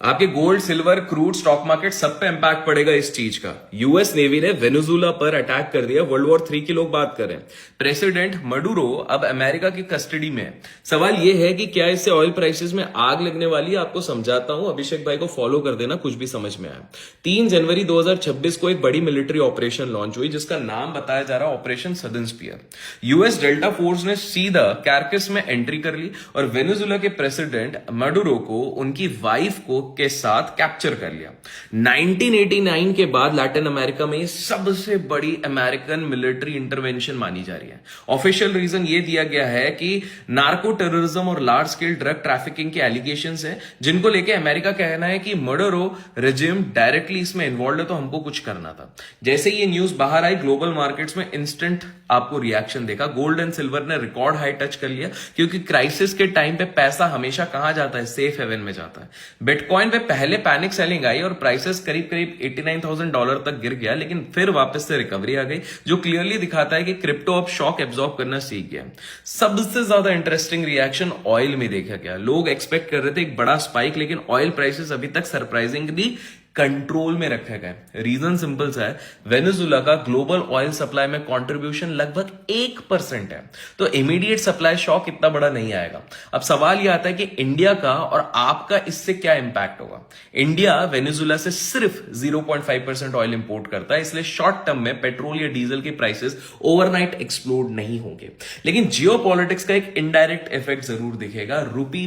आपके gold, silver, crude, stock market सब पे इंपैक्ट पड़ेगा इस चीज का। यूएस नेवी ने वेनेजुएला पर अटैक कर दिया। वर्ल्ड वॉर 3 की लोग बात करें। प्रेसिडेंट मडुरो अब अमेरिका की कस्टडी में है। सवाल यह है कि क्या इससे ऑयल प्राइसेस में आग लगने वाली है? आपको समझाता हूं, अभिषेक भाई को फॉलो कर देना, कुछ भी समझ में आया। 3 जनवरी 2026 को एक बड़ी मिलिट्री ऑपरेशन लॉन्च हुई जिसका नाम बताया जा रहा है operation southern spear. US Delta Force ने सीधा कैरकस में एंट्री कर ली और वेनेजुएला के प्रेसिडेंट मडुरो को उनकी वाइफ को के साथ कैप्चर कर लिया। 1989 के बाद लैटिन अमेरिका में सबसे बड़ी अमेरिकन मिलिट्री इंटरवेंशन मानी जा रही है। ऑफिशियल रीजन ये दिया गया है कि नार्को टेररिज्म और लार्ज स्केल ड्रग ट्रैफिकिंग के एलिगेशंस हैं, जिनको लेके अमेरिका कहना है कि मडुरो रेजिम डायरेक्टली इसमें इन्वॉल्व है, तो हमको कुछ करना था। जैसे ये न्यूज बाहर आई, ग्लोबल मार्केट्स में इंस्टेंट आपको रिएक्शन देखा। गोल्ड एंड सिल्वर ने रिकॉर्ड हाई टच कर लिया, क्योंकि क्राइसिस के टाइम पे पैसा हमेशा कहां जाता है? सेफ हेवन में जाता है। बिटकॉइन पे पहले पैनिक सेलिंग आई और प्राइसेस करीब करीब $89,000 तक गिर गया, लेकिन फिर वापस से रिकवरी आ गई, जो क्लियरली दिखाता है कि क्रिप्टो अब शॉक एब्जॉर्ब करना सीख गया। सबसे ज्यादा इंटरेस्टिंग रिएक्शन ऑयल में देखा गया। लोग एक्सपेक्ट कर रहे थे एक बड़ा स्पाइक, लेकिन ऑयल प्राइसेस अभी तक सरप्राइजिंगली कंट्रोल में रखा गया। रीजन सिंपल सा है, वेनेजुएला का ग्लोबल ऑयल सप्लाई में कंट्रीब्यूशन लगभग 1% है, तो इमीडिएट सप्लाई शॉक इतना बड़ा नहीं आएगा। अब सवाल यह आता है कि इंडिया का और आपका इससे क्या इंपैक्ट होगा। इंडिया वेनेजुएला से सिर्फ 0.5% ऑयल इंपोर्ट करता है, इसलिए शॉर्ट टर्म में पेट्रोल या डीजल के प्राइसेस ओवरनाइट एक्सप्लोड नहीं होंगे। लेकिन जियोपॉलिटिक्स का एक इनडायरेक्ट इफेक्ट जरूर दिखेगा। रूपी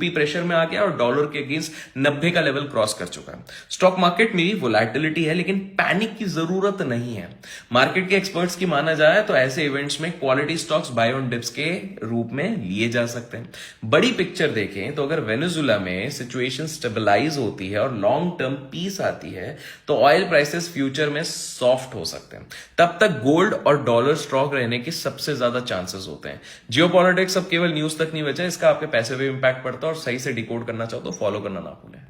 प्रेशर में आ गया और डॉलर के अगेंस्ट 90 का लेवल क्रॉस कर चुका है। स्टॉक मार्केट में भी वोलेटिलिटी है, लेकिन पैनिक की जरूरत नहीं है। मार्केट के एक्सपर्ट्स की माना जाए तो ऐसे इवेंट्स में quality stocks buy on dips के रूप में लिए जा सकते हैं। बड़ी पिक्चर देखें तो अगर वेनेजुएला में सिचुएशन स्टेबलाइज होती है और लॉन्ग टर्म पीस आती है, तो ऑयल प्राइसेस फ्यूचर में सॉफ्ट हो सकते हैं। तब तक गोल्ड और डॉलर स्ट्रॉन्ग रहने के सबसे ज्यादा चांसेस होते हैं। जियोपॉलिटिक्स अब केवल न्यूज तक नहीं बचा, इसका आपके पैसे पे इंपैक्ट पड़ता है, और सही से डिकोड करना चाहो तो फॉलो करना ना भूलें।